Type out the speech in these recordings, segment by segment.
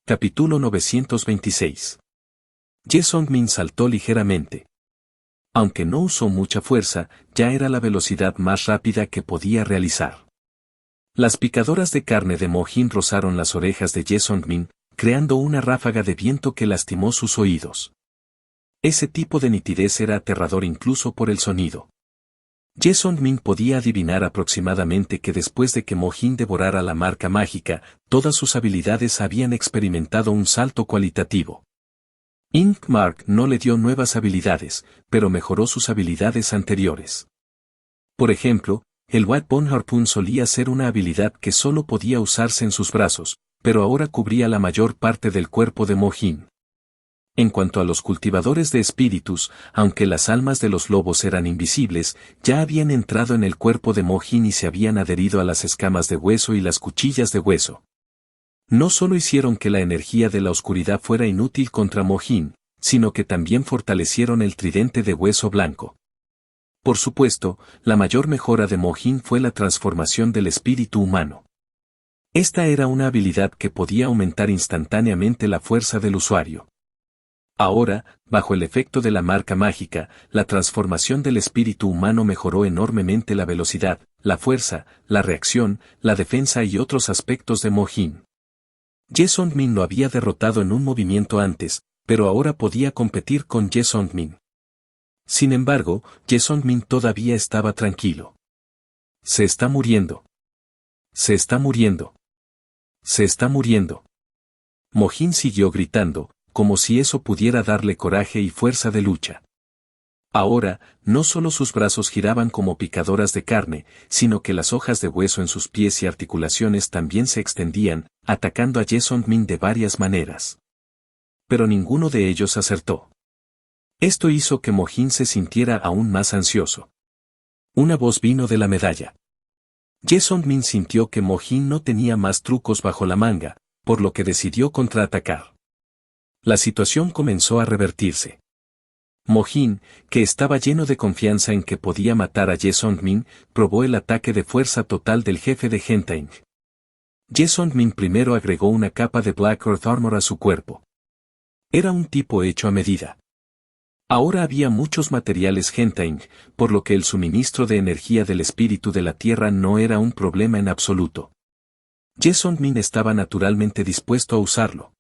Capítulo 926. Ye Song-min saltó ligeramente. Aunque no usó mucha fuerza, ya era la velocidad más rápida que podía realizar. Las picadoras de carne de Mo-jin rozaron las orejas de Ye Song-min, creando una ráfaga de viento que lastimó sus oídos. Ese tipo de nitidez era aterrador incluso por el sonido. Ye Song-min podía adivinar aproximadamente que después de que Mo-jin devorara la marca mágica, todas sus habilidades habían experimentado un salto cualitativo. Ink Mark no le dio nuevas habilidades, pero mejoró sus habilidades anteriores. Por ejemplo, el White Bone Harpoon solía ser una habilidad que solo podía usarse en sus brazos, pero ahora cubría la mayor parte del cuerpo de Mo-jin. En cuanto a los cultivadores de espíritus, aunque las almas de los lobos eran invisibles, ya habían entrado en el cuerpo de Mo-jin y se habían adherido a las escamas de hueso y las cuchillas de hueso. No solo hicieron que la energía de la oscuridad fuera inútil contra Mo-jin, sino que también fortalecieron el tridente de hueso blanco. Por supuesto, la mayor mejora de Mo-jin fue la transformación del espíritu humano. Esta era una habilidad que podía aumentar instantáneamente la fuerza del usuario. Ahora, bajo el efecto de la marca mágica, la transformación del espíritu humano mejoró enormemente la velocidad, la fuerza, la reacción, la defensa y otros aspectos de Mo-jin. Ye Song-min lo había derrotado en un movimiento antes, pero ahora podía competir con Ye Song-min. Sin embargo, Ye Song-min todavía estaba tranquilo. Se está muriendo. Se está muriendo. Se está muriendo. Mo-jin siguió gritando, como si eso pudiera darle coraje y fuerza de lucha. Ahora, no solo sus brazos giraban como picadoras de carne, sino que las hojas de hueso en sus pies y articulaciones también se extendían, atacando a Ye Song-min de varias maneras. Pero ninguno de ellos acertó. Esto hizo que Mo-jin se sintiera aún más ansioso. Una voz vino de la medalla. Ye Song-min sintió que Mo-jin no tenía más trucos bajo la manga, por lo que decidió contraatacar. La situación comenzó a revertirse. Mo-jin, que estaba lleno de confianza en que podía matar a Ye Song-min, probó el ataque de fuerza total del jefe de Gentaing. Ye Song-min primero agregó una capa de Black Earth Armor a su cuerpo. Era un tipo hecho a medida. Ahora había muchos materiales Gentaing, por lo que el suministro de energía del espíritu de la tierra no era un problema en absoluto. Ye Song-min estaba naturalmente dispuesto a usarlo.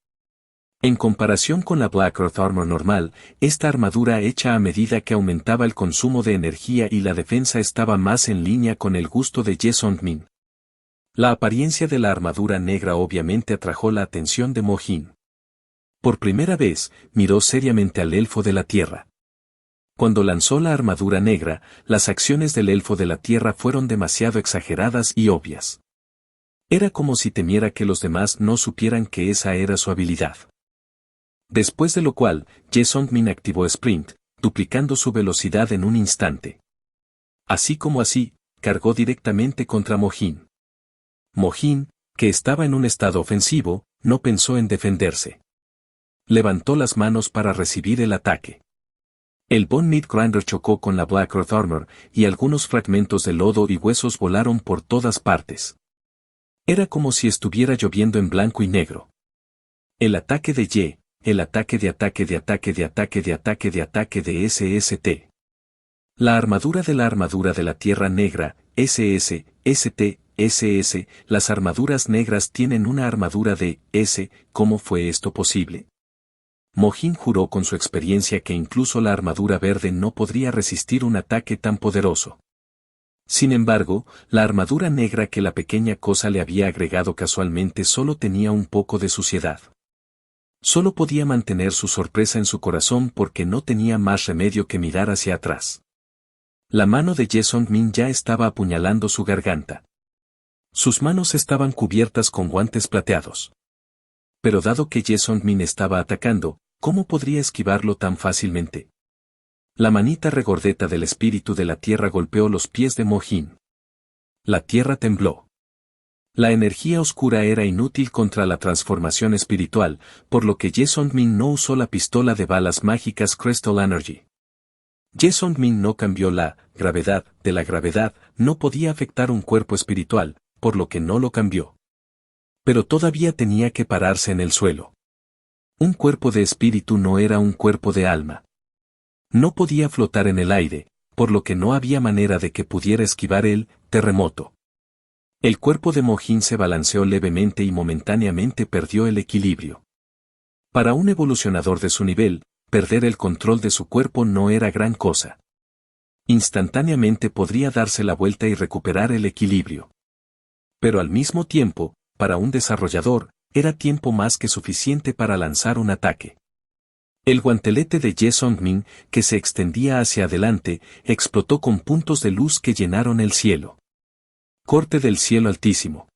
En comparación con la Black Earth Armor normal, esta armadura hecha a medida que aumentaba el consumo de energía y la defensa estaba más en línea con el gusto de Ye Song-min. La apariencia de la armadura negra obviamente atrajo la atención de Mo-jin. Por primera vez, miró seriamente al elfo de la tierra. Cuando lanzó la armadura negra, las acciones del elfo de la tierra fueron demasiado exageradas y obvias. Era como si temiera que los demás no supieran que esa era su habilidad. Después de lo cual, Ye Song-min activó Sprint, duplicando su velocidad en un instante. Así como así, cargó directamente contra Mo-jin. Mo-jin, que estaba en un estado ofensivo, no pensó en defenderse. Levantó las manos para recibir el ataque. El Bone Meat Grinder chocó con la Black Earth Armor, y algunos fragmentos de lodo y huesos volaron por todas partes. Era como si estuviera lloviendo en blanco y negro. El ataque de Ye. El ataque de ataque de ataque de ataque de ataque de ataque de SST. La armadura de la Tierra Negra, SS, ST, SS, las armaduras negras tienen una armadura de S, ¿cómo fue esto posible? Mo-jin juró con su experiencia que incluso la armadura verde no podría resistir un ataque tan poderoso. Sin embargo, la armadura negra que la pequeña cosa le había agregado casualmente solo tenía un poco de suciedad. Solo podía mantener su sorpresa en su corazón porque no tenía más remedio que mirar hacia atrás. La mano de Ye Song-min ya estaba apuñalando su garganta. Sus manos estaban cubiertas con guantes plateados. Pero dado que Ye Song-min estaba atacando, ¿cómo podría esquivarlo tan fácilmente? La manita regordeta del espíritu de la tierra golpeó los pies de Mo-jin. La tierra tembló. La energía oscura era inútil contra la transformación espiritual, por lo que Ye Song-min no usó la pistola de balas mágicas Crystal Energy. Ye Song-min no cambió la gravedad de la gravedad, no podía afectar un cuerpo espiritual, por lo que no lo cambió. Pero todavía tenía que pararse en el suelo. Un cuerpo de espíritu no era un cuerpo de alma. No podía flotar en el aire, por lo que no había manera de que pudiera esquivar el terremoto. El cuerpo de Mohin se balanceó levemente y momentáneamente perdió el equilibrio. Para un evolucionador de su nivel, perder el control de su cuerpo no era gran cosa. Instantáneamente podría darse la vuelta y recuperar el equilibrio. Pero al mismo tiempo, para un desarrollador, era tiempo más que suficiente para lanzar un ataque. El guantelete de Ye Songmin, que se extendía hacia adelante, explotó con puntos de luz que llenaron el cielo. Corte del cielo altísimo.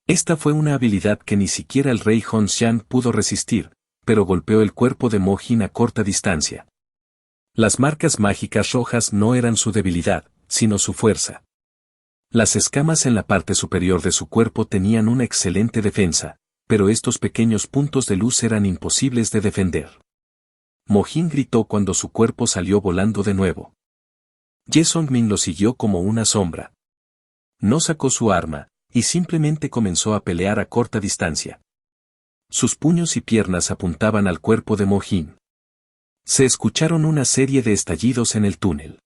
Esta fue una habilidad que ni siquiera el rey Hongxian pudo resistir, pero golpeó el cuerpo de Mohin a corta distancia. Las marcas mágicas rojas no eran su debilidad, sino su fuerza. Las escamas en la parte superior de su cuerpo tenían una excelente defensa, pero estos pequeños puntos de luz eran imposibles de defender. Mohin gritó cuando su cuerpo salió volando de nuevo. Ye Songmin lo siguió como una sombra. No sacó su arma, y simplemente comenzó a pelear a corta distancia. Sus puños y piernas apuntaban al cuerpo de Mohin. Se escucharon una serie de estallidos en el túnel.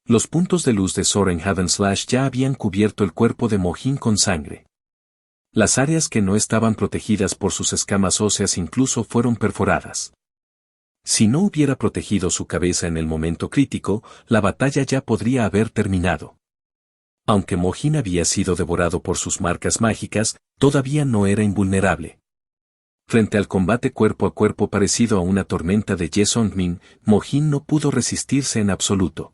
Los puntos de luz de Soren Havenslash ya habían cubierto el cuerpo de Mohin con sangre. Las áreas que no estaban protegidas por sus escamas óseas incluso fueron perforadas. Si no hubiera protegido su cabeza en el momento crítico, la batalla ya podría haber terminado. Aunque Mohin había sido devorado por sus marcas mágicas, todavía no era invulnerable. Frente al combate cuerpo a cuerpo parecido a una tormenta de Ye Songmin, Mohin no pudo resistirse en absoluto.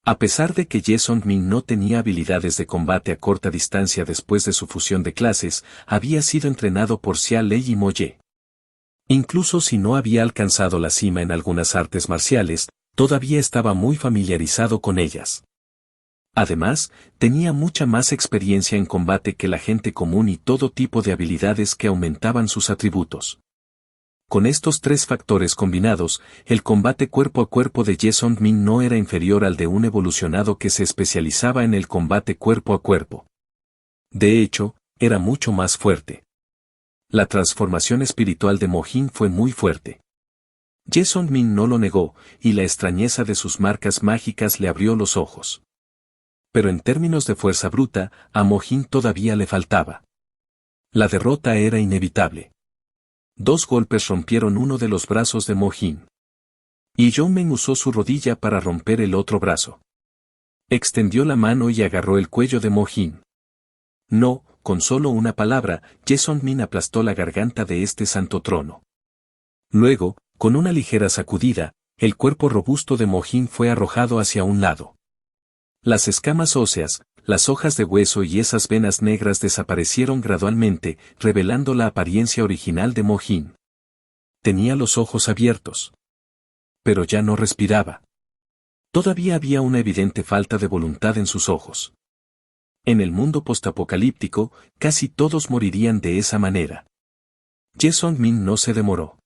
A pesar de que Ye Songmin no tenía habilidades de combate a corta distancia después de su fusión de clases, había sido entrenado por Xia Lei y Mo Ye. Incluso si no había alcanzado la cima en algunas artes marciales, todavía estaba muy familiarizado con ellas. Además, tenía mucha más experiencia en combate que la gente común y todo tipo de habilidades que aumentaban sus atributos. Con estos tres factores combinados, el combate cuerpo a cuerpo de Ye Songmin no era inferior al de un evolucionado que se especializaba en el combate cuerpo a cuerpo. De hecho, era mucho más fuerte. La transformación espiritual de Mohin fue muy fuerte. Ye Songmin no lo negó, y la extrañeza de sus marcas mágicas le abrió los ojos. Pero en términos de fuerza bruta, a Mohin todavía le faltaba. La derrota era inevitable. 2 golpes rompieron uno de los brazos de Mohin. Y Yongmen usó su rodilla para romper el otro brazo. Extendió la mano y agarró el cuello de Mohin. No, con solo una palabra, Ye Songmin aplastó la garganta de este santo trono. Luego, con una ligera sacudida, el cuerpo robusto de Mohin fue arrojado hacia un lado. Las escamas óseas, las hojas de hueso y esas venas negras desaparecieron gradualmente, revelando la apariencia original de Mohin. Tenía los ojos abiertos. Pero ya no respiraba. Todavía había una evidente falta de voluntad en sus ojos. En el mundo postapocalíptico, casi todos morirían de esa manera. Ye Songmin no se demoró.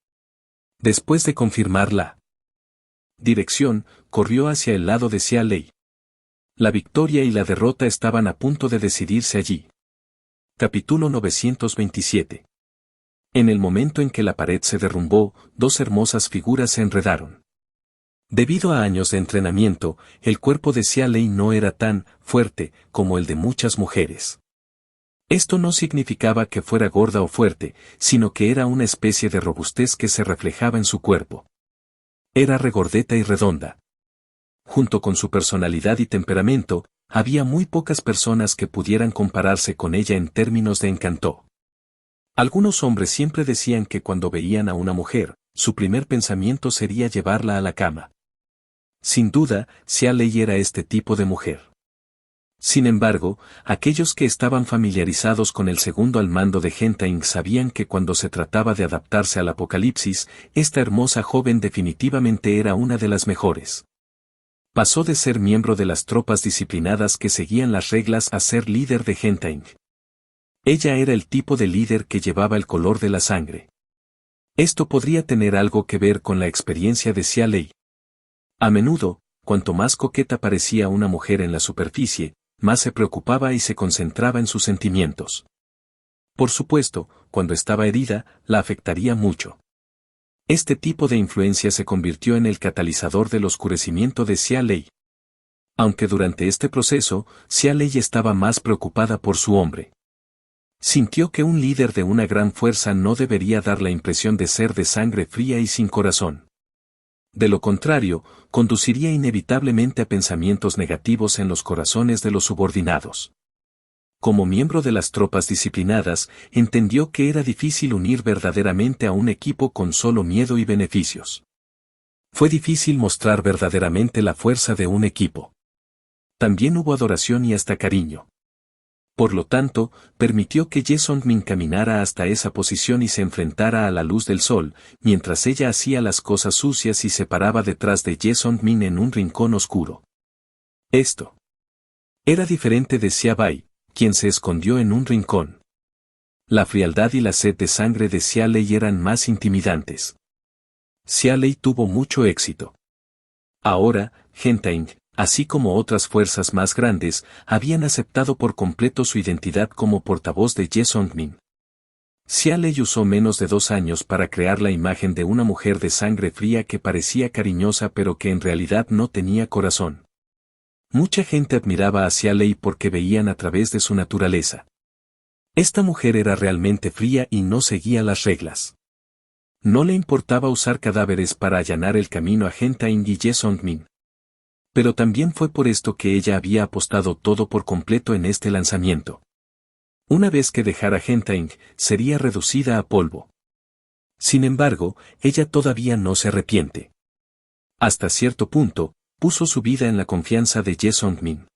Después de confirmar la dirección, corrió hacia el lado de Xia Lei. La victoria y la derrota estaban a punto de decidirse allí. Capítulo 927. En el momento en que la pared se derrumbó, 2 hermosas figuras se enredaron. Debido a años de entrenamiento, el cuerpo de Xia Lei no era tan fuerte como el de muchas mujeres. Esto no significaba que fuera gorda o fuerte, sino que era una especie de robustez que se reflejaba en su cuerpo. Era regordeta y redonda. Junto con su personalidad y temperamento, había muy pocas personas que pudieran compararse con ella en términos de encanto. Algunos hombres siempre decían que cuando veían a una mujer, su primer pensamiento sería llevarla a la cama. Sin duda, Xia Lei era este tipo de mujer. Sin embargo, aquellos que estaban familiarizados con el segundo al mando de Gentaing sabían que cuando se trataba de adaptarse al apocalipsis, esta hermosa joven definitivamente era una de las mejores. Pasó de ser miembro de las tropas disciplinadas que seguían las reglas a ser líder de Gentaing. Ella era el tipo de líder que llevaba el color de la sangre. Esto podría tener algo que ver con la experiencia de Xia Lei. A menudo, cuanto más coqueta parecía una mujer en la superficie, más se preocupaba y se concentraba en sus sentimientos. Por supuesto, cuando estaba herida, la afectaría mucho. Este tipo de influencia se convirtió en el catalizador del oscurecimiento de Xia Lei. Aunque durante este proceso, Xia Lei estaba más preocupada por su hombre. Sintió que un líder de una gran fuerza no debería dar la impresión de ser de sangre fría y sin corazón. De lo contrario, conduciría inevitablemente a pensamientos negativos en los corazones de los subordinados. Como miembro de las tropas disciplinadas, entendió que era difícil unir verdaderamente a un equipo con solo miedo y beneficios. Fue difícil mostrar verdaderamente la fuerza de un equipo. También hubo adoración y hasta cariño. Por lo tanto, permitió que Ye Songmin caminara hasta esa posición y se enfrentara a la luz del sol, mientras ella hacía las cosas sucias y se paraba detrás de Ye Songmin en un rincón oscuro. Esto era diferente de Xia Bai, quien se escondió en un rincón. La frialdad y la sed de sangre de Xia Lei eran más intimidantes. Xia Lei tuvo mucho éxito. Ahora, Gentaing, así como otras fuerzas más grandes, habían aceptado por completo su identidad como portavoz de Ye Songmin. Xia Lei usó menos de 2 años para crear la imagen de una mujer de sangre fría que parecía cariñosa pero que en realidad no tenía corazón. Mucha gente admiraba a Xia Lei porque veían a través de su naturaleza. Esta mujer era realmente fría y no seguía las reglas. No le importaba usar cadáveres para allanar el camino a Gentaing y Ye Songmin. Pero también fue por esto que ella había apostado todo por completo en este lanzamiento. Una vez que dejara Gentaing, sería reducida a polvo. Sin embargo, ella todavía no se arrepiente. Hasta cierto punto, puso su vida en la confianza de Ye Songmin.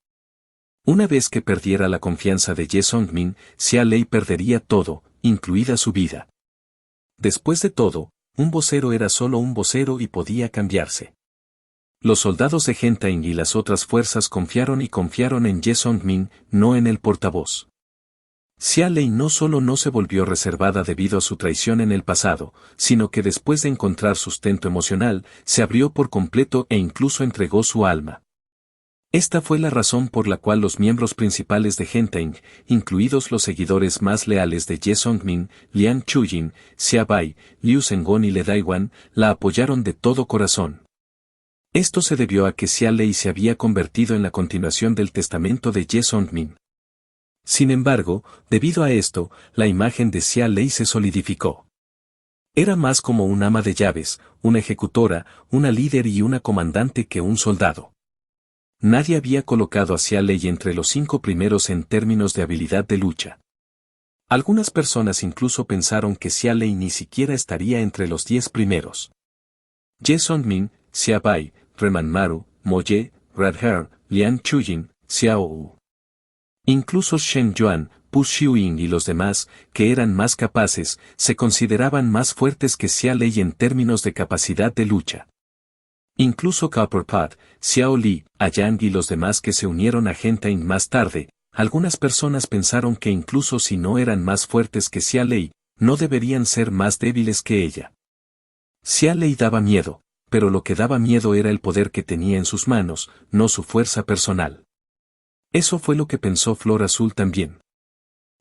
Una vez que perdiera la confianza de Ye Songmin, Xia Lei perdería todo, incluida su vida. Después de todo, un vocero era solo un vocero y podía cambiarse. Los soldados de Gentaing y las otras fuerzas confiaron en Ye Songmin, no en el portavoz. Xia Lei no solo no se volvió reservada debido a su traición en el pasado, sino que después de encontrar sustento emocional, se abrió por completo e incluso entregó su alma. Esta fue la razón por la cual los miembros principales de Gentaing, incluidos los seguidores más leales de Ye Songmin, Liang Chuyin, Xia Bai, Liu Zhenggong y Le Daiwan, la apoyaron de todo corazón. Esto se debió a que Xia Lei se había convertido en la continuación del testamento de Ye Songmin. Sin embargo, debido a esto, la imagen de Xia Lei se solidificó. Era más como un ama de llaves, una ejecutora, una líder y una comandante que un soldado. Nadie había colocado a Xia Lei entre los 5 primeros en términos de habilidad de lucha. Algunas personas incluso pensaron que Xia Lei ni siquiera estaría entre los 10 primeros. Ye Songmin, Xia Bai, Reman Maru, Mo Ye, Radher, Liang Chuyin, Xiao Wu. Incluso Shen Yuan, Pu Xiuying y los demás, que eran más capaces, se consideraban más fuertes que Xia Lei en términos de capacidad de lucha. Incluso Copper Pot, Xiao Li, Ayang y los demás que se unieron a Gentaing más tarde, algunas personas pensaron que incluso si no eran más fuertes que Xia Lei, no deberían ser más débiles que ella. Xia Lei daba miedo, pero lo que daba miedo era el poder que tenía en sus manos, no su fuerza personal. Eso fue lo que pensó Flor Azul también.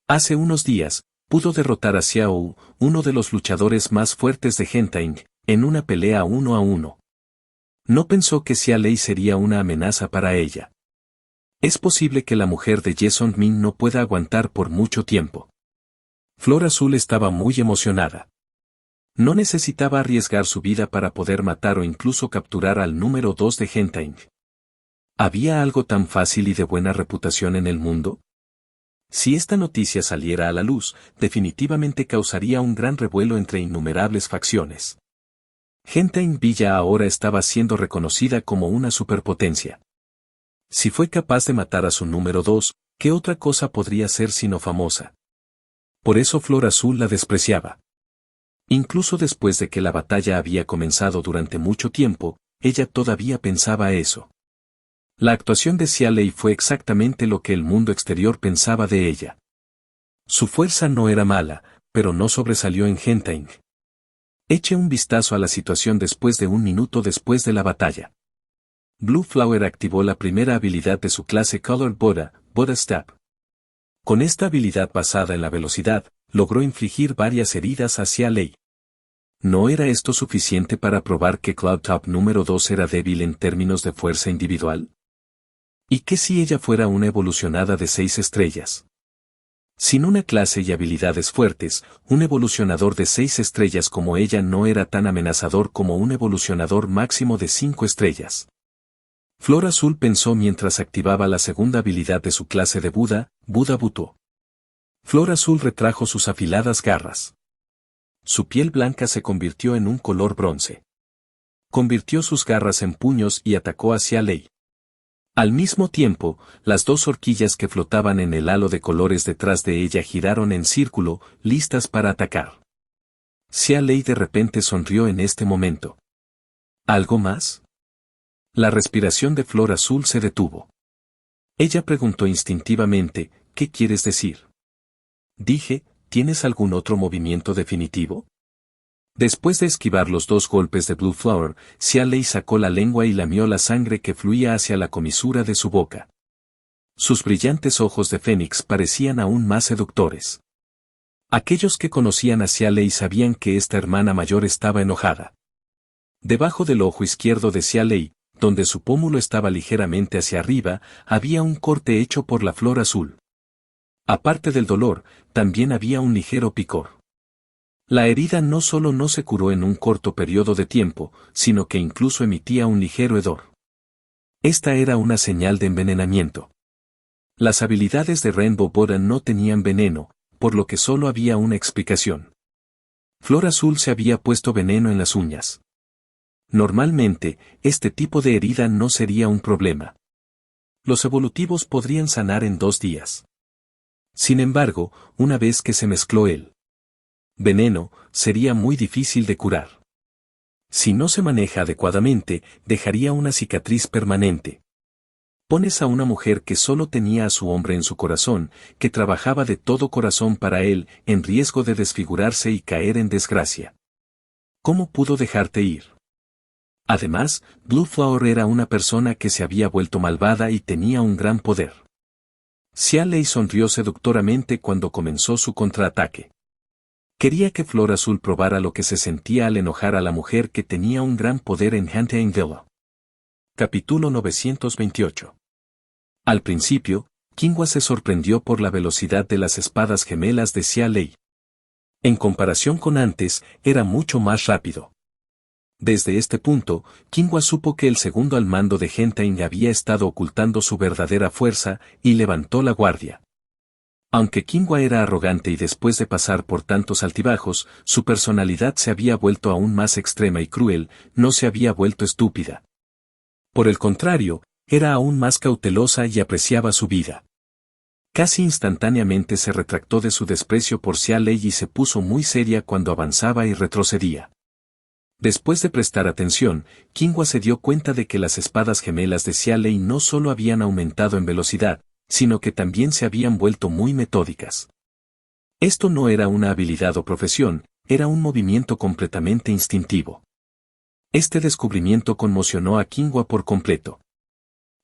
Hace unos días, pudo derrotar a Xiao Wu, uno de los luchadores más fuertes de Gentaing, en una pelea 1 a 1. No pensó que Xia Lei sería una amenaza para ella. Es posible que la mujer de Ye Songmin no pueda aguantar por mucho tiempo. Flor Azul estaba muy emocionada. No necesitaba arriesgar su vida para poder matar o incluso capturar al número 2 de Gentaing. ¿Había algo tan fácil y de buena reputación en el mundo? Si esta noticia saliera a la luz, definitivamente causaría un gran revuelo entre innumerables facciones. Gentaing Villa ahora estaba siendo reconocida como una superpotencia. Si fue capaz de matar a su número 2, ¿qué otra cosa podría ser sino famosa? Por eso Flor Azul la despreciaba. Incluso después de que la batalla había comenzado durante mucho tiempo, ella todavía pensaba eso. La actuación de Xia Lei fue exactamente lo que el mundo exterior pensaba de ella. Su fuerza no era mala, pero no sobresalió en Gentaing. Eche un vistazo a la situación después de 1 minuto después de la batalla. Blue Flower activó la primera habilidad de su clase Colored Boda, Boda Step. Con esta habilidad basada en la velocidad, logró infligir varias heridas a Xia Lei. ¿No era esto suficiente para probar que Cloud Top número 2 era débil en términos de fuerza individual? ¿Y qué si ella fuera una evolucionada de 6 estrellas? Sin una clase y habilidades fuertes, un evolucionador de 6 estrellas como ella no era tan amenazador como un evolucionador máximo de 5 estrellas. Flor Azul pensó mientras activaba la segunda habilidad de su clase de Buda, Buda Butó. Flor Azul retrajo sus afiladas garras. Su piel blanca se convirtió en un color bronce. Convirtió sus garras en puños y atacó hacia Lei. Al mismo tiempo, las dos horquillas que flotaban en el halo de colores detrás de ella giraron en círculo, listas para atacar. Xia Lei de repente sonrió en este momento. ¿Algo más? La respiración de Flor Azul se detuvo. Ella preguntó instintivamente, ¿qué quieres decir? Dije, ¿tienes algún otro movimiento definitivo? Después de esquivar los dos golpes de Blue Flower, Xia Lei sacó la lengua y lamió la sangre que fluía hacia la comisura de su boca. Sus brillantes ojos de fénix parecían aún más seductores. Aquellos que conocían a Xia Lei sabían que esta hermana mayor estaba enojada. Debajo del ojo izquierdo de Xia Lei, donde su pómulo estaba ligeramente hacia arriba, había un corte hecho por la Flor Azul. Aparte del dolor, también había un ligero picor. La herida no solo no se curó en un corto periodo de tiempo, sino que incluso emitía un ligero hedor. Esta era una señal de envenenamiento. Las habilidades de Rainbow Boran no tenían veneno, por lo que solo había una explicación. Flor Azul se había puesto veneno en las uñas. Normalmente, este tipo de herida no sería un problema. Los evolutivos podrían sanar en 2 días. Sin embargo, una vez que se mezcló el veneno, sería muy difícil de curar. Si no se maneja adecuadamente, dejaría una cicatriz permanente. Pones a una mujer que solo tenía a su hombre en su corazón, que trabajaba de todo corazón para él, en riesgo de desfigurarse y caer en desgracia. ¿Cómo pudo dejarte ir? Además, Blue Flower era una persona que se había vuelto malvada y tenía un gran poder. Xia Lei sonrió seductoramente cuando comenzó su contraataque. Quería que Flor Azul probara lo que se sentía al enojar a la mujer que tenía un gran poder en Huntingville. Capítulo 928. Al principio, Kingwa se sorprendió por la velocidad de las espadas gemelas de Xia Lei. En comparación con antes, era mucho más rápido. Desde este punto, Kingwa supo que el segundo al mando de Gentaing había estado ocultando su verdadera fuerza, y levantó la guardia. Aunque Kingwa era arrogante y después de pasar por tantos altibajos, su personalidad se había vuelto aún más extrema y cruel, no se había vuelto estúpida. Por el contrario, era aún más cautelosa y apreciaba su vida. Casi instantáneamente se retractó de su desprecio por Xia Lei y se puso muy seria cuando avanzaba y retrocedía. Después de prestar atención, Kingwa se dio cuenta de que las espadas gemelas de Xia Lei no solo habían aumentado en velocidad, sino que también se habían vuelto muy metódicas. Esto no era una habilidad o profesión, era un movimiento completamente instintivo. Este descubrimiento conmocionó a Kingwa por completo.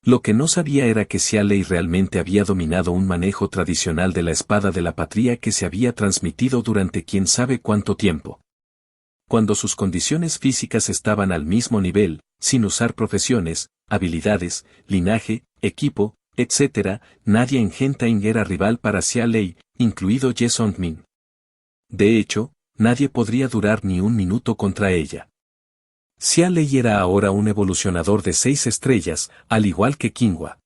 Lo que no sabía era que Xia Lei realmente había dominado un manejo tradicional de la espada de la patria que se había transmitido durante quién sabe cuánto tiempo. Cuando sus condiciones físicas estaban al mismo nivel, sin usar profesiones, habilidades, linaje, equipo, etc., nadie en Gentaing era rival para Xia Lei, incluido Ye Songmin. De hecho, nadie podría durar ni un minuto contra ella. Xia Lei era ahora un evolucionador de 6 estrellas, al igual que Kingwa.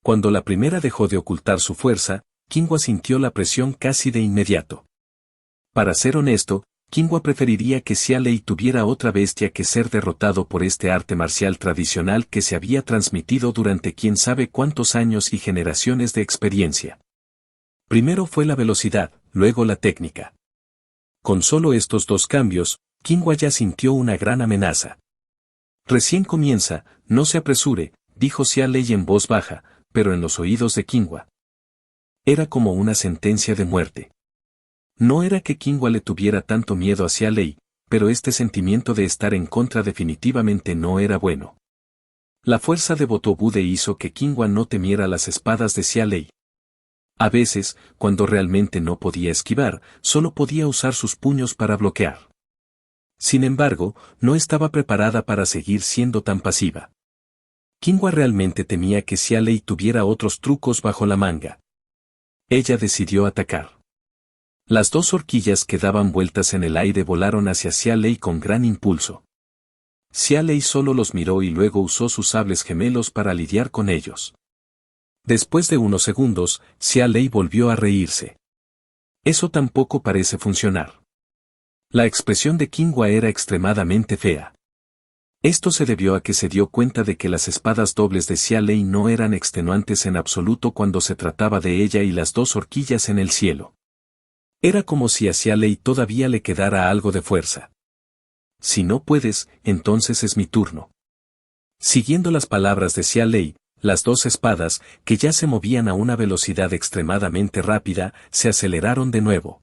Cuando la primera dejó de ocultar su fuerza, Kingwa sintió la presión casi de inmediato. Para ser honesto, Kingwa preferiría que Xia Lei tuviera otra bestia que ser derrotado por este arte marcial tradicional que se había transmitido durante quién sabe cuántos años y generaciones de experiencia. Primero fue la velocidad, luego la técnica. Con solo estos 2 cambios, Kingwa ya sintió una gran amenaza. Recién comienza, no se apresure, dijo Xia Lei en voz baja, pero en los oídos de Kingwa. Era como una sentencia de muerte. No era que Kingwa le tuviera tanto miedo a Xia Lei, pero este sentimiento de estar en contra definitivamente no era bueno. La fuerza de Botobude hizo que Kingwa no temiera las espadas de Xia Lei. A veces, cuando realmente no podía esquivar, solo podía usar sus puños para bloquear. Sin embargo, no estaba preparada para seguir siendo tan pasiva. Kingwa realmente temía que Xia Lei tuviera otros trucos bajo la manga. Ella decidió atacar. Las dos horquillas que daban vueltas en el aire volaron hacia Xia Lei con gran impulso. Xia Lei solo los miró y luego usó sus sables gemelos para lidiar con ellos. Después de unos segundos, Xia Lei volvió a reírse. Eso tampoco parece funcionar. La expresión de Kingwa era extremadamente fea. Esto se debió a que se dio cuenta de que las espadas dobles de Xia Lei no eran extenuantes en absoluto cuando se trataba de ella y las dos horquillas en el cielo. Era como si a Xia Lei todavía le quedara algo de fuerza. Si no puedes, entonces es mi turno. Siguiendo las palabras de Xia Lei, las dos espadas, que ya se movían a una velocidad extremadamente rápida, se aceleraron de nuevo.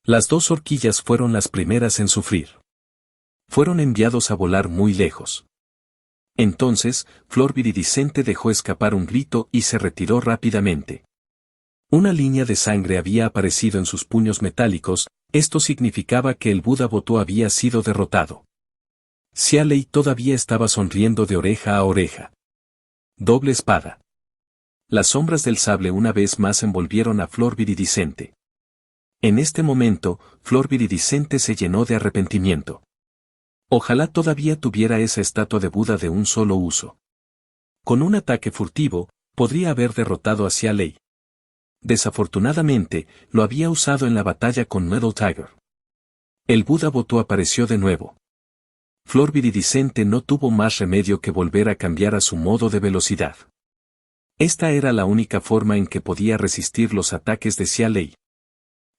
Las dos horquillas fueron las primeras en sufrir. Fueron enviados a volar muy lejos. Entonces, Flor Viridiscente dejó escapar un grito y se retiró rápidamente. Una línea de sangre había aparecido en sus puños metálicos, esto significaba que el Buda Botó había sido derrotado. Xia Lei todavía estaba sonriendo de oreja a oreja. Doble espada. Las sombras del sable una vez más envolvieron a Flor Viridiscente. En este momento, Flor Viridiscente se llenó de arrepentimiento. Ojalá todavía tuviera esa estatua de Buda de un solo uso. Con un ataque furtivo, podría haber derrotado a Xia Lei. Desafortunadamente, lo había usado en la batalla con Metal Tiger. El Buda Botó apareció de nuevo. Flor Viridiscente no tuvo más remedio que volver a cambiar a su modo de velocidad. Esta era la única forma en que podía resistir los ataques de Xia Lei.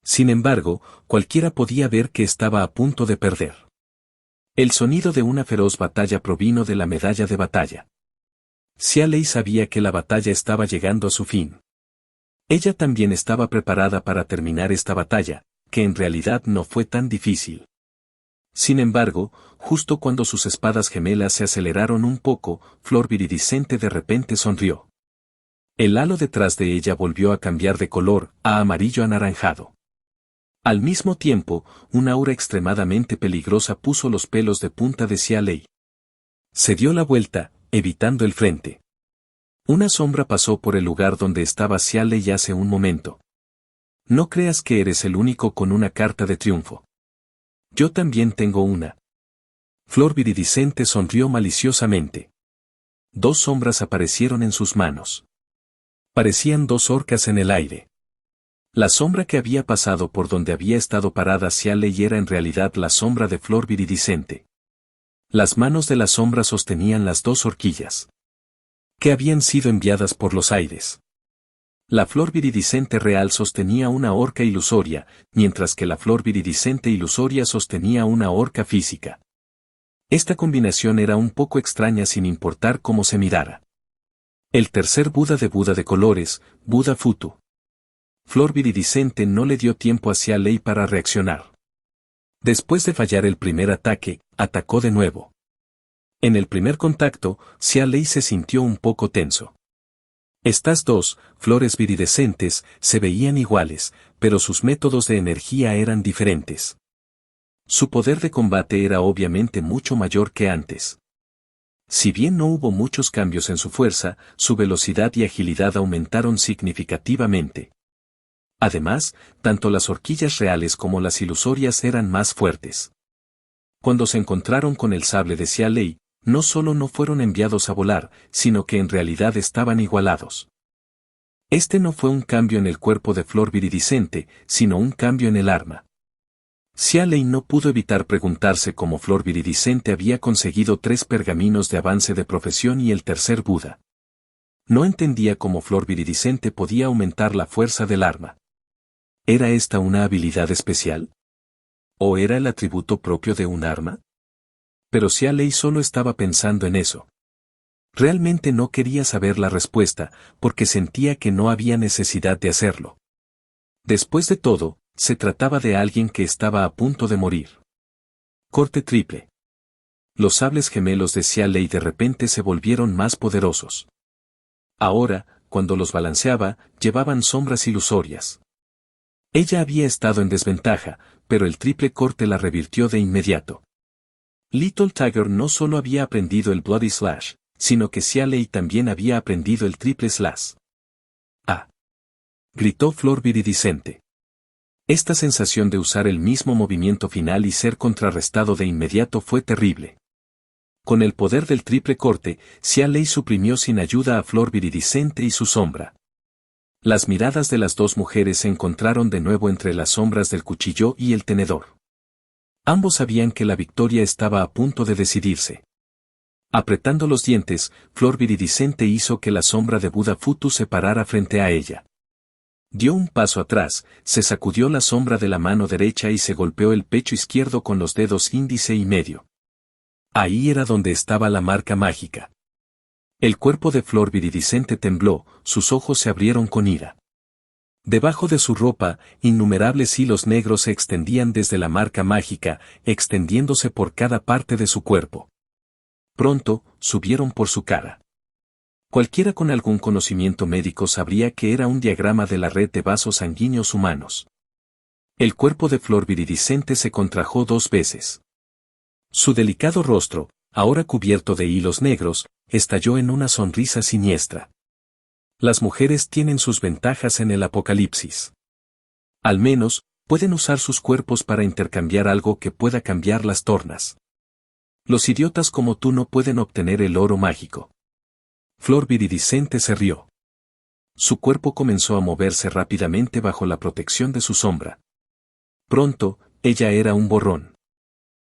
Sin embargo, cualquiera podía ver que estaba a punto de perder. El sonido de una feroz batalla provino de la medalla de batalla. Xia Lei sabía que la batalla estaba llegando a su fin. Ella también estaba preparada para terminar esta batalla, que en realidad no fue tan difícil. Sin embargo, justo cuando sus espadas gemelas se aceleraron un poco, Flor Viridiscente de repente sonrió. El halo detrás de ella volvió a cambiar de color, a amarillo anaranjado. Al mismo tiempo, una aura extremadamente peligrosa puso los pelos de punta de Xia Lei. Se dio la vuelta, evitando el frente. Una sombra pasó por el lugar donde estaba Xia Lei hace un momento. No creas que eres el único con una carta de triunfo. Yo también tengo una. Flor Viridiscente sonrió maliciosamente. Dos sombras aparecieron en sus manos. Parecían dos orcas en el aire. La sombra que había pasado por donde había estado parada Xia Lei era en realidad la sombra de Flor Viridiscente. Las manos de la sombra sostenían las dos horquillas, que habían sido enviadas por los aires. La Flor Viridiscente real sostenía una horca ilusoria, mientras que la Flor Viridiscente ilusoria sostenía una horca física. Esta combinación era un poco extraña sin importar cómo se mirara. El tercer Buda de colores, Buda Futu. Flor Viridiscente no le dio tiempo a Xia Lei para reaccionar. Después de fallar el primer ataque, atacó de nuevo. En el primer contacto, Xia Lei se sintió un poco tenso. Estas dos, flores viridescentes, se veían iguales, pero sus métodos de energía eran diferentes. Su poder de combate era obviamente mucho mayor que antes. Si bien no hubo muchos cambios en su fuerza, su velocidad y agilidad aumentaron significativamente. Además, tanto las horquillas reales como las ilusorias eran más fuertes. Cuando se encontraron con el sable de Xia Lei, no solo no fueron enviados a volar, sino que en realidad estaban igualados. Este no fue un cambio en el cuerpo de Flor Viridiscente, sino un cambio en el arma. Xia Lei no pudo evitar preguntarse cómo Flor Viridiscente había conseguido 3 pergaminos de avance de profesión y el tercer Buda. No entendía cómo Flor Viridiscente podía aumentar la fuerza del arma. ¿Era esta una habilidad especial? ¿O era el atributo propio de un arma? Pero Xia Lei solo estaba pensando en eso. Realmente no quería saber la respuesta, porque sentía que no había necesidad de hacerlo. Después de todo, se trataba de alguien que estaba a punto de morir. Corte triple. Los sables gemelos de Xia Lei de repente se volvieron más poderosos. Ahora, cuando los balanceaba, llevaban sombras ilusorias. Ella había estado en desventaja, pero el triple corte la revirtió de inmediato. Little Tiger no solo había aprendido el Bloody Slash, sino que Cialey también había aprendido el triple slash. ¡Ah! Gritó Flor viridiscente. Esta sensación de usar el mismo movimiento final y ser contrarrestado de inmediato fue terrible. Con el poder del triple corte, Cialey suprimió sin ayuda a Flor viridiscente y su sombra. Las miradas de las dos mujeres se encontraron de nuevo entre las sombras del cuchillo y el tenedor. Ambos sabían que la victoria estaba a punto de decidirse. Apretando los dientes, Flor viridiscente hizo que la sombra de Buda Futu se parara frente a ella. Dio un paso atrás, se sacudió la sombra de la mano derecha y se golpeó el pecho izquierdo con los dedos índice y medio. Ahí era donde estaba la marca mágica. El cuerpo de Flor viridiscente tembló, sus ojos se abrieron con ira. Debajo de su ropa, innumerables hilos negros se extendían desde la marca mágica, extendiéndose por cada parte de su cuerpo. Pronto, subieron por su cara. Cualquiera con algún conocimiento médico sabría que era un diagrama de la red de vasos sanguíneos humanos. El cuerpo de Flor viridiscente se contrajo 2 veces. Su delicado rostro, ahora cubierto de hilos negros, estalló en una sonrisa siniestra. Las mujeres tienen sus ventajas en el apocalipsis. Al menos, pueden usar sus cuerpos para intercambiar algo que pueda cambiar las tornas. Los idiotas como tú no pueden obtener el oro mágico. Flor viridiscente se rió. Su cuerpo comenzó a moverse rápidamente bajo la protección de su sombra. Pronto, ella era un borrón.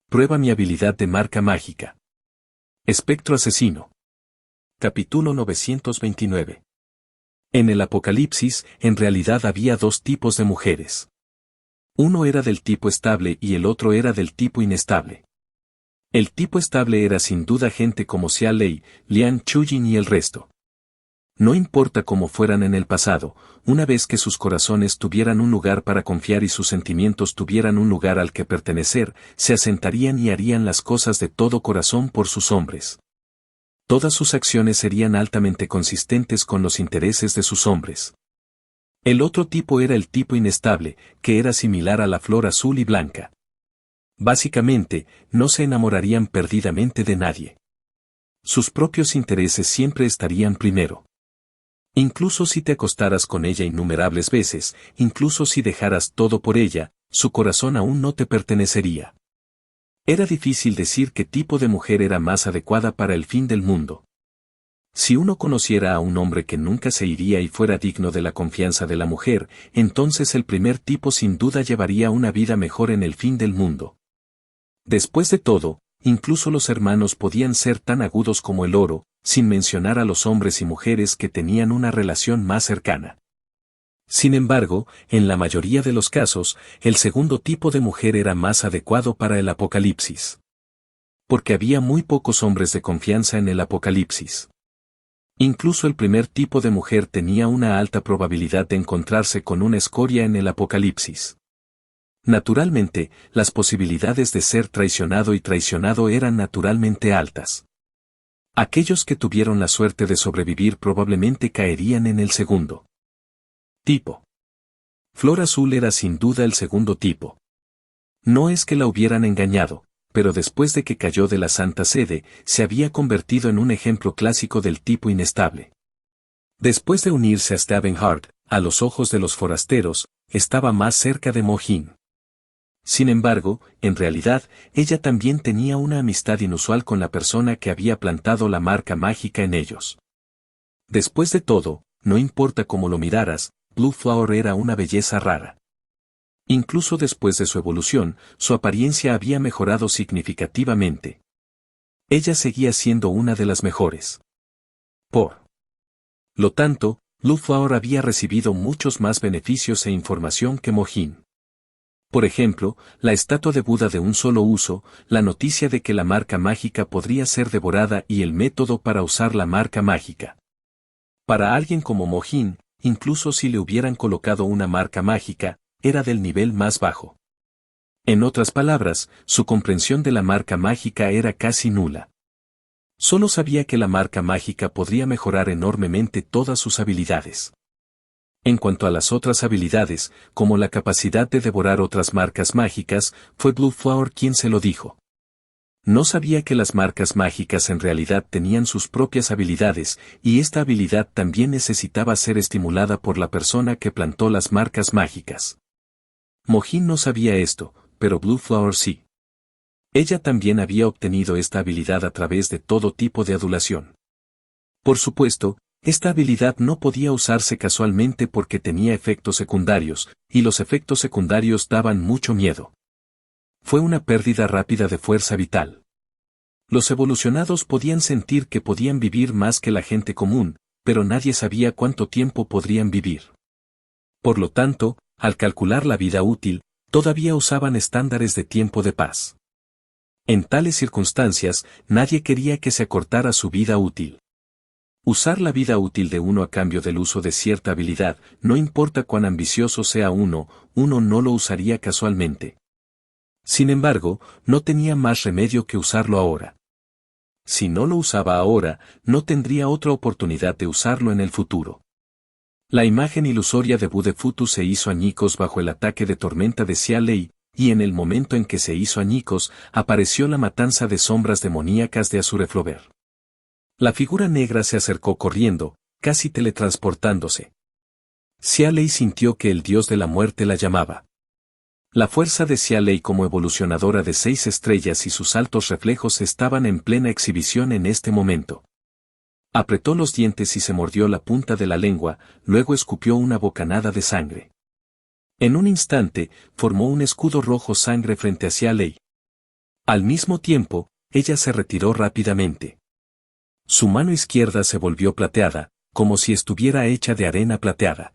Prueba mi habilidad de marca mágica. Espectro asesino. Capítulo 929. En el apocalipsis, en realidad había 2 tipos de mujeres. Uno era del tipo estable y el otro era del tipo inestable. El tipo estable era sin duda gente como Cialey, Lian Chuying y el resto. No importa cómo fueran en el pasado, una vez que sus corazones tuvieran un lugar para confiar y sus sentimientos tuvieran un lugar al que pertenecer, se asentarían y harían las cosas de todo corazón por sus hombres. Todas sus acciones serían altamente consistentes con los intereses de sus hombres. El otro tipo era el tipo inestable, que era similar a la flor azul y blanca. Básicamente, no se enamorarían perdidamente de nadie. Sus propios intereses siempre estarían primero. Incluso si te acostaras con ella innumerables veces, incluso si dejaras todo por ella, su corazón aún no te pertenecería. Era difícil decir qué tipo de mujer era más adecuada para el fin del mundo. Si uno conociera a un hombre que nunca se iría y fuera digno de la confianza de la mujer, entonces el primer tipo sin duda llevaría una vida mejor en el fin del mundo. Después de todo, incluso los hermanos podían ser tan agudos como el oro, sin mencionar a los hombres y mujeres que tenían una relación más cercana. Sin embargo, en la mayoría de los casos, el segundo tipo de mujer era más adecuado para el apocalipsis. Porque había muy pocos hombres de confianza en el apocalipsis. Incluso el primer tipo de mujer tenía una alta probabilidad de encontrarse con una escoria en el apocalipsis. Naturalmente, las posibilidades de ser traicionado y traicionado eran naturalmente altas. Aquellos que tuvieron la suerte de sobrevivir probablemente caerían en el segundo tipo. Flor Azul era sin duda el segundo tipo. No es que la hubieran engañado, pero después de que cayó de la Santa Sede, se había convertido en un ejemplo clásico del tipo inestable. Después de unirse a Stavenhart, a los ojos de los forasteros, estaba más cerca de Mohin. Sin embargo, en realidad, ella también tenía una amistad inusual con la persona que había plantado la marca mágica en ellos. Después de todo, no importa cómo lo miraras, Blue Flower era una belleza rara. Incluso después de su evolución, su apariencia había mejorado significativamente. Ella seguía siendo una de las mejores. Por lo tanto, Blue Flower había recibido muchos más beneficios e información que Mohin. Por ejemplo, la estatua de Buda de un solo uso, la noticia de que la marca mágica podría ser devorada y el método para usar la marca mágica. Para alguien como Mohin, incluso si le hubieran colocado una marca mágica, era del nivel más bajo. En otras palabras, su comprensión de la marca mágica era casi nula. Solo sabía que la marca mágica podría mejorar enormemente todas sus habilidades. En cuanto a las otras habilidades, como la capacidad de devorar otras marcas mágicas, fue Blue Flower quien se lo dijo. No sabía que las marcas mágicas en realidad tenían sus propias habilidades, y esta habilidad también necesitaba ser estimulada por la persona que plantó las marcas mágicas. Mohin no sabía esto, pero Blue Flower sí. Ella también había obtenido esta habilidad a través de todo tipo de adulación. Por supuesto, esta habilidad no podía usarse casualmente porque tenía efectos secundarios, y los efectos secundarios daban mucho miedo. Fue una pérdida rápida de fuerza vital. Los evolucionados podían sentir que podían vivir más que la gente común, pero nadie sabía cuánto tiempo podrían vivir. Por lo tanto, al calcular la vida útil, todavía usaban estándares de tiempo de paz. En tales circunstancias, nadie quería que se acortara su vida útil. Usar la vida útil de uno a cambio del uso de cierta habilidad, no importa cuán ambicioso sea uno no lo usaría casualmente. Sin embargo, no tenía más remedio que usarlo ahora. Si no lo usaba ahora, no tendría otra oportunidad de usarlo en el futuro. La imagen ilusoria de Budefutu se hizo añicos bajo el ataque de tormenta de Xia Lei, y en el momento en que se hizo añicos, apareció la matanza de sombras demoníacas de Azureflover. La figura negra se acercó corriendo, casi teletransportándose. Xia Lei sintió que el dios de la muerte la llamaba. La fuerza de Xia Lei como evolucionadora de 6 estrellas y sus altos reflejos estaban en plena exhibición en este momento. Apretó los dientes y se mordió la punta de la lengua, luego escupió una bocanada de sangre. En un instante, formó un escudo rojo sangre frente a Xia Lei. Al mismo tiempo, ella se retiró rápidamente. Su mano izquierda se volvió plateada, como si estuviera hecha de arena plateada.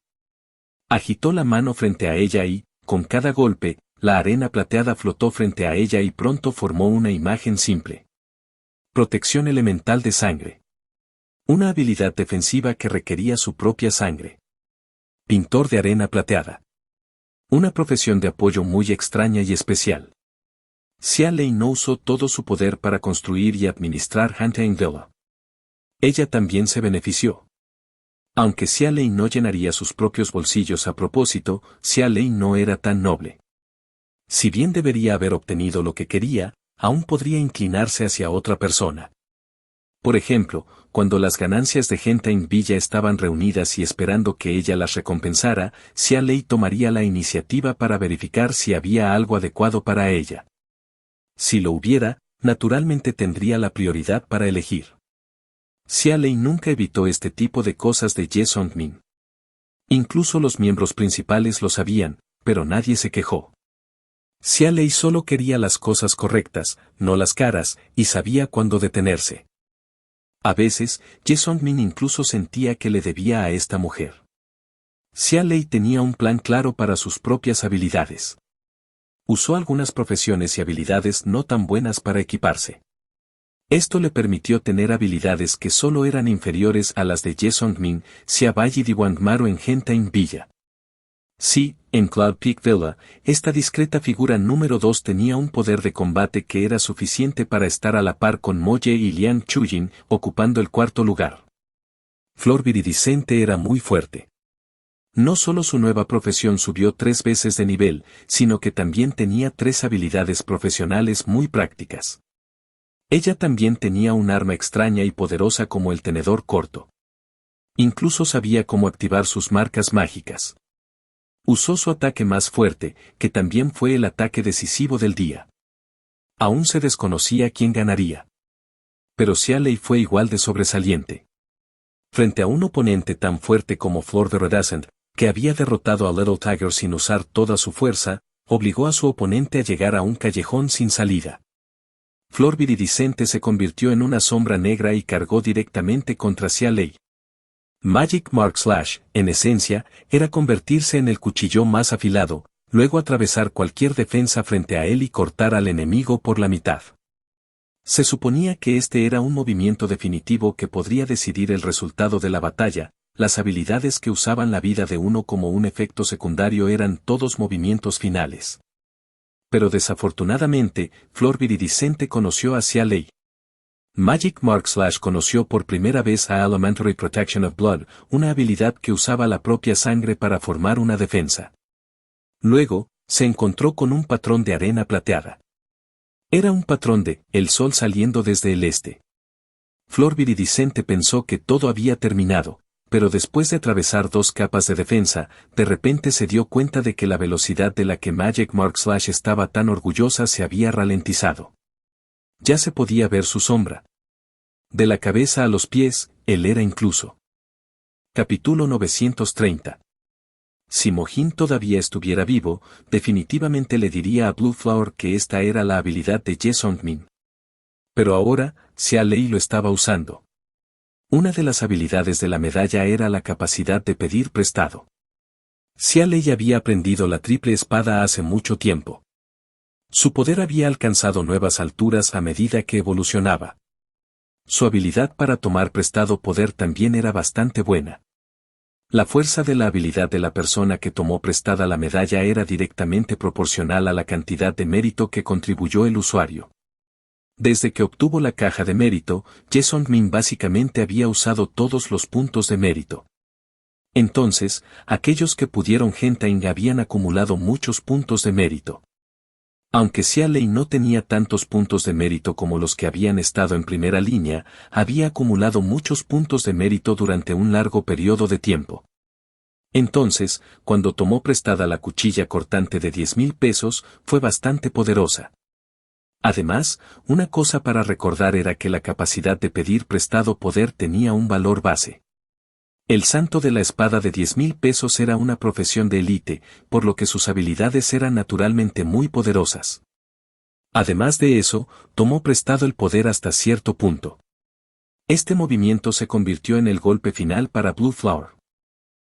Agitó la mano frente a ella y, con cada golpe, la arena plateada flotó frente a ella y pronto formó una imagen simple. Protección elemental de sangre. Una habilidad defensiva que requería su propia sangre. Pintor de arena plateada. Una profesión de apoyo muy extraña y especial. Xia Lei no usó todo su poder para construir y administrar Hunting Villa. Ella también se benefició. Aunque Xia Lei no llenaría sus propios bolsillos a propósito, Xia Lei no era tan noble. Si bien debería haber obtenido lo que quería, aún podría inclinarse hacia otra persona. Por ejemplo, cuando las ganancias de Hunting Villa estaban reunidas y esperando que ella las recompensara, Xia Lei tomaría la iniciativa para verificar si había algo adecuado para ella. Si lo hubiera, naturalmente tendría la prioridad para elegir. Xia Lei nunca evitó este tipo de cosas de Ye Songmin. Incluso los miembros principales lo sabían, pero nadie se quejó. Xia Lei solo quería las cosas correctas, no las caras, y sabía cuándo detenerse. A veces, Ye Songmin incluso sentía que le debía a esta mujer. Xia Lei tenía un plan claro para sus propias habilidades. Usó algunas profesiones y habilidades no tan buenas para equiparse. Esto le permitió tener habilidades que solo eran inferiores a las de Ye Songmin, Xiaobai y Diwangmaru en Hunting Villa. Sí, en Cloud Peak Villa, esta discreta figura número 2 tenía un poder de combate que era suficiente para estar a la par con Moye y Liang Chuyin, ocupando el cuarto lugar. Flor Viridicente era muy fuerte. No solo su nueva profesión subió 3 veces de nivel, sino que también tenía 3 habilidades profesionales muy prácticas. Ella también tenía un arma extraña y poderosa como el tenedor corto. Incluso sabía cómo activar sus marcas mágicas. Usó su ataque más fuerte, que también fue el ataque decisivo del día. Aún se desconocía quién ganaría. Pero Xia Lei fue igual de sobresaliente. Frente a un oponente tan fuerte como Flor de Redascent, que había derrotado a Little Tiger sin usar toda su fuerza, obligó a su oponente a llegar a un callejón sin salida. Flor Viridicente se convirtió en una sombra negra y cargó directamente contra Xia Lei. Magic Mark Slash, en esencia, era convertirse en el cuchillo más afilado, luego atravesar cualquier defensa frente a él y cortar al enemigo por la mitad. Se suponía que este era un movimiento definitivo que podría decidir el resultado de la batalla. Las habilidades que usaban la vida de uno como un efecto secundario eran todos movimientos finales. Pero desafortunadamente, Flor Viridicente conoció a Xia Lei. Magic Mark Slash conoció por primera vez a Elementary Protection of Blood, una habilidad que usaba la propia sangre para formar una defensa. Luego, se encontró con un patrón de arena plateada. Era un patrón de el sol saliendo desde el este. Flor Viridicente pensó que todo había terminado, pero después de atravesar 2 capas de defensa, de repente se dio cuenta de que la velocidad de la que Magic Mark Slash estaba tan orgullosa se había ralentizado. Ya se podía ver su sombra. De la cabeza a los pies, él era incluso. Capítulo 930. Si Mojin todavía estuviera vivo, definitivamente le diría a Blue Flower que esta era la habilidad de Ye Songmin. Pero ahora, Xia Lei lo estaba usando. Una de las habilidades de la medalla era la capacidad de pedir prestado. Xia Lei había aprendido la triple espada hace mucho tiempo. Su poder había alcanzado nuevas alturas a medida que evolucionaba. Su habilidad para tomar prestado poder también era bastante buena. La fuerza de la habilidad de la persona que tomó prestada la medalla era directamente proporcional a la cantidad de mérito que contribuyó el usuario. Desde que obtuvo la caja de mérito, Ye Songmin básicamente había usado todos los puntos de mérito. Entonces, aquellos que pudieron Gentine habían acumulado muchos puntos de mérito. Aunque Xia Lei no tenía tantos puntos de mérito como los que habían estado en primera línea, había acumulado muchos puntos de mérito durante un largo periodo de tiempo. Entonces, cuando tomó prestada la cuchilla cortante de 10,000 pesos, fue bastante poderosa. Además, una cosa para recordar era que la capacidad de pedir prestado poder tenía un valor base. El santo de la espada de 10,000 pesos era una profesión de élite, por lo que sus habilidades eran naturalmente muy poderosas. Además de eso, tomó prestado el poder hasta cierto punto. Este movimiento se convirtió en el golpe final para Blue Flower.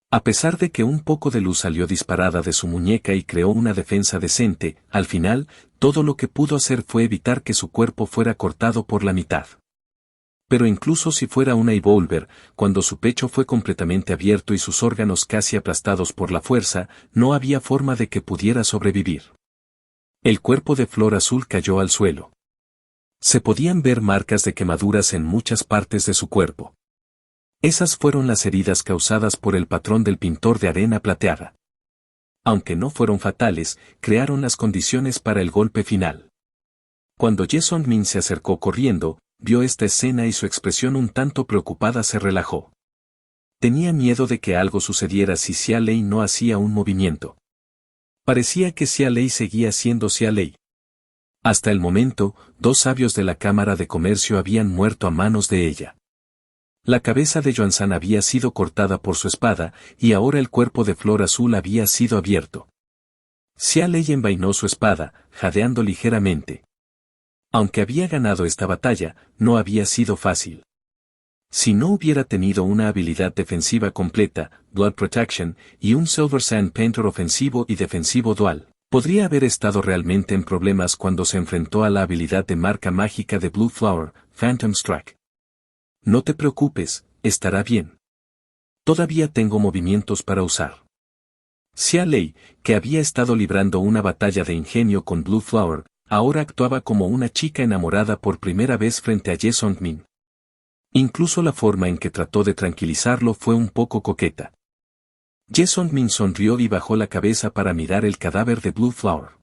A pesar de que un poco de luz salió disparada de su muñeca y creó una defensa decente, al final, todo lo que pudo hacer fue evitar que su cuerpo fuera cortado por la mitad. Pero incluso si fuera una Evolver, cuando su pecho fue completamente abierto y sus órganos casi aplastados por la fuerza, no había forma de que pudiera sobrevivir. El cuerpo de Flor Azul cayó al suelo. Se podían ver marcas de quemaduras en muchas partes de su cuerpo. Esas fueron las heridas causadas por el patrón del pintor de arena plateada. Aunque no fueron fatales, crearon las condiciones para el golpe final. Cuando Ye Songmin se acercó corriendo, vio esta escena y su expresión un tanto preocupada se relajó. Tenía miedo de que algo sucediera si Xia Lei no hacía un movimiento. Parecía que Xia Lei seguía siendo Xia Lei. Hasta el momento, 2 sabios de la Cámara de Comercio habían muerto a manos de ella. La cabeza de Yuanzhan había sido cortada por su espada, y ahora el cuerpo de Flor Azul había sido abierto. Xia Lei envainó su espada, jadeando ligeramente. Aunque había ganado esta batalla, no había sido fácil. Si no hubiera tenido una habilidad defensiva completa, Blood Protection, y un Silver Sand Painter ofensivo y defensivo dual, podría haber estado realmente en problemas cuando se enfrentó a la habilidad de marca mágica de Blue Flower, Phantom Strike. No te preocupes, estará bien. Todavía tengo movimientos para usar. Xia Lei, que había estado librando una batalla de ingenio con Blue Flower, ahora actuaba como una chica enamorada por primera vez frente a Ye Songmin. Incluso la forma en que trató de tranquilizarlo fue un poco coqueta. Ye Songmin sonrió y bajó la cabeza para mirar el cadáver de Blue Flower.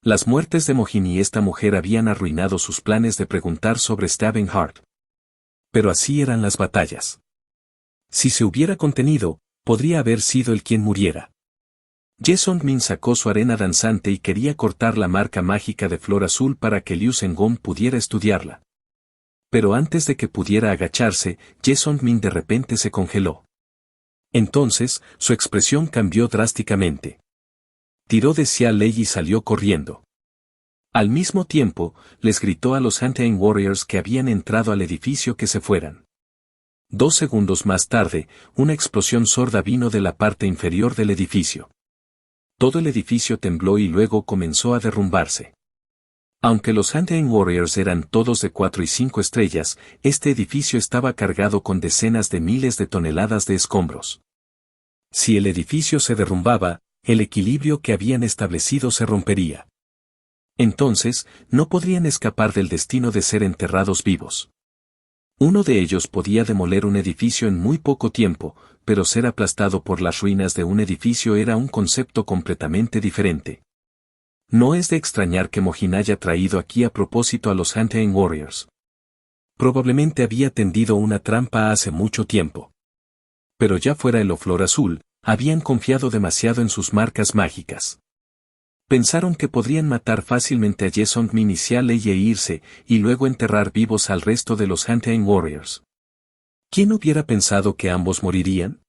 Las muertes de Mojin y esta mujer habían arruinado sus planes de preguntar sobre Stabbing Heart. Pero así eran las batallas. Si se hubiera contenido, podría haber sido él quien muriera. Ye Songmin sacó su arena danzante y quería cortar la marca mágica de Flor Azul para que Liu Zhenggong pudiera estudiarla. Pero antes de que pudiera agacharse, Ye Songmin de repente se congeló. Entonces, su expresión cambió drásticamente. Tiró de Xia Lei y salió corriendo. Al mismo tiempo, les gritó a los Hantain Warriors que habían entrado al edificio que se fueran. 2 segundos más tarde, una explosión sorda vino de la parte inferior del edificio. Todo el edificio tembló y luego comenzó a derrumbarse. Aunque los Hantain Warriors eran todos de 4 y 5 estrellas, este edificio estaba cargado con decenas de miles de toneladas de escombros. Si el edificio se derrumbaba, el equilibrio que habían establecido se rompería. Entonces, no podrían escapar del destino de ser enterrados vivos. Uno de ellos podía demoler un edificio en muy poco tiempo, pero ser aplastado por las ruinas de un edificio era un concepto completamente diferente. No es de extrañar que Mojin haya traído aquí a propósito a los Hunting Warriors. Probablemente había tendido una trampa hace mucho tiempo. Pero ya fuera el Flor Azul, habían confiado demasiado en sus marcas mágicas. Pensaron que podrían matar fácilmente a Jesong Min y Xia Lei e irse, y luego enterrar vivos al resto de los Hunting Warriors. ¿Quién hubiera pensado que ambos morirían?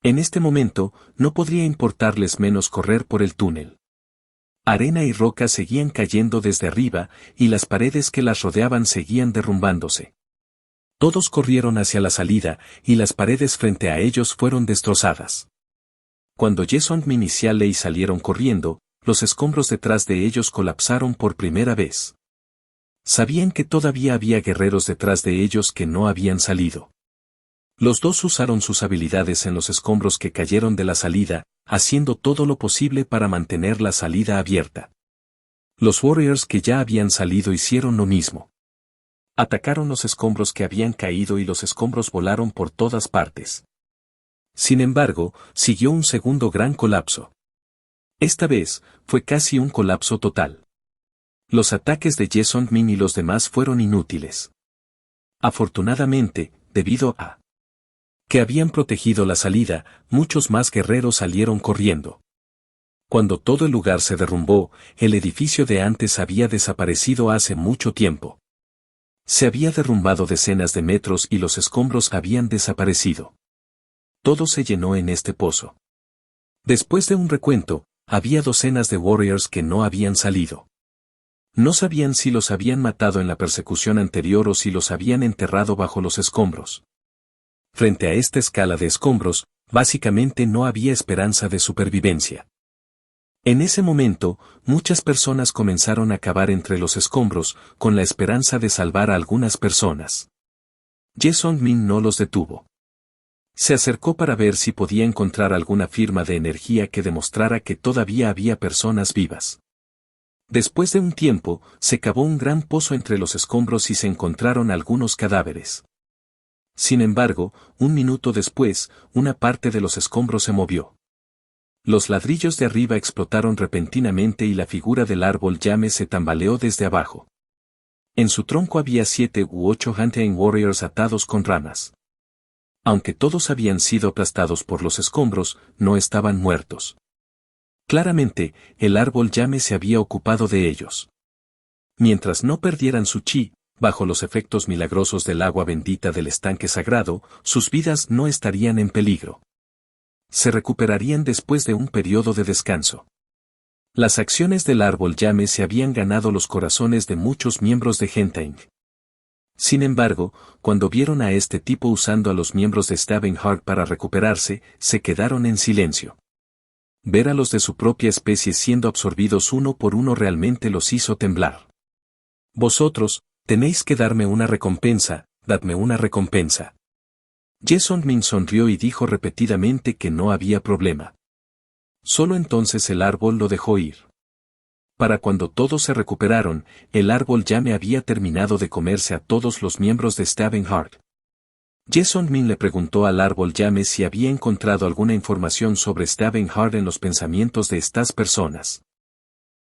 En este momento, no podría importarles menos correr por el túnel. Arena y roca seguían cayendo desde arriba, y las paredes que las rodeaban seguían derrumbándose. Todos corrieron hacia la salida, y las paredes frente a ellos fueron destrozadas. Cuando Jesong Min y Xia Lei salieron corriendo, los escombros detrás de ellos colapsaron por primera vez. Sabían que todavía había guerreros detrás de ellos que no habían salido. Los dos usaron sus habilidades en los escombros que cayeron de la salida, haciendo todo lo posible para mantener la salida abierta. Los Warriors que ya habían salido hicieron lo mismo. Atacaron los escombros que habían caído y los escombros volaron por todas partes. Sin embargo, siguió un segundo gran colapso. Esta vez, fue casi un colapso total. Los ataques de Jesong Min y los demás fueron inútiles. Afortunadamente, debido a que habían protegido la salida, muchos más guerreros salieron corriendo. Cuando todo el lugar se derrumbó, el edificio de antes había desaparecido hace mucho tiempo. Se había derrumbado decenas de metros y los escombros habían desaparecido. Todo se llenó en este pozo. Después de un recuento, había docenas de Warriors que no habían salido. No sabían si los habían matado en la persecución anterior o si los habían enterrado bajo los escombros. Frente a esta escala de escombros, básicamente no había esperanza de supervivencia. En ese momento, muchas personas comenzaron a cavar entre los escombros, con la esperanza de salvar a algunas personas. Jesong Min no los detuvo. Se acercó para ver si podía encontrar alguna firma de energía que demostrara que todavía había personas vivas. Después de un tiempo, se cavó un gran pozo entre los escombros y se encontraron algunos cadáveres. Sin embargo, un minuto después, una parte de los escombros se movió. Los ladrillos de arriba explotaron repentinamente y la figura del árbol llame se tambaleó desde abajo. En su tronco había 7 u 8 Hunting Warriors atados con ramas. Aunque todos habían sido aplastados por los escombros, no estaban muertos. Claramente, el árbol llame se había ocupado de ellos. Mientras no perdieran su chi, bajo los efectos milagrosos del agua bendita del estanque sagrado, sus vidas no estarían en peligro. Se recuperarían después de un periodo de descanso. Las acciones del árbol llame se habían ganado los corazones de muchos miembros de Genteng. Sin embargo, cuando vieron a este tipo usando a los miembros de Stabbing Heart para recuperarse, se quedaron en silencio. Ver a los de su propia especie siendo absorbidos uno por uno realmente los hizo temblar. Vosotros, tenéis que darme una recompensa, dadme una recompensa. Jesong Min sonrió y dijo repetidamente que no había problema. Solo entonces el árbol lo dejó ir. Para cuando todos se recuperaron, el árbol llame había terminado de comerse a todos los miembros de Stabbing Heart. Jesong Min le preguntó al árbol llame si había encontrado alguna información sobre Stabbing Heart en los pensamientos de estas personas.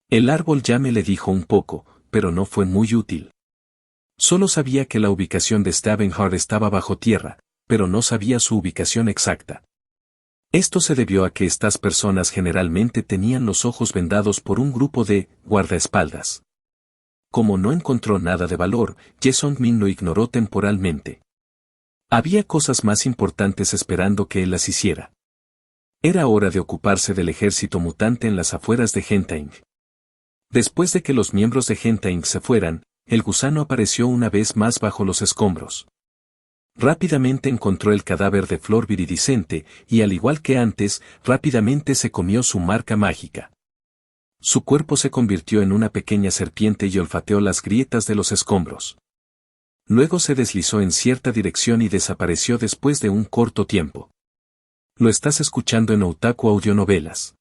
El árbol llame le dijo un poco, pero no fue muy útil. Solo sabía que la ubicación de Stabbing Heart estaba bajo tierra, pero no sabía su ubicación exacta. Esto se debió a que estas personas generalmente tenían los ojos vendados por un grupo de guardaespaldas. Como no encontró nada de valor, Jesong Min lo ignoró temporalmente. Había cosas más importantes esperando que él las hiciera. Era hora de ocuparse del ejército mutante en las afueras de Genteng. Después de que los miembros de Genteng se fueran, el gusano apareció una vez más bajo los escombros. Rápidamente encontró el cadáver de Flor Viridicente, y al igual que antes, rápidamente se comió su marca mágica. Su cuerpo se convirtió en una pequeña serpiente y olfateó las grietas de los escombros. Luego se deslizó en cierta dirección y desapareció después de un corto tiempo. Lo estás escuchando en Otaku Audionovelas.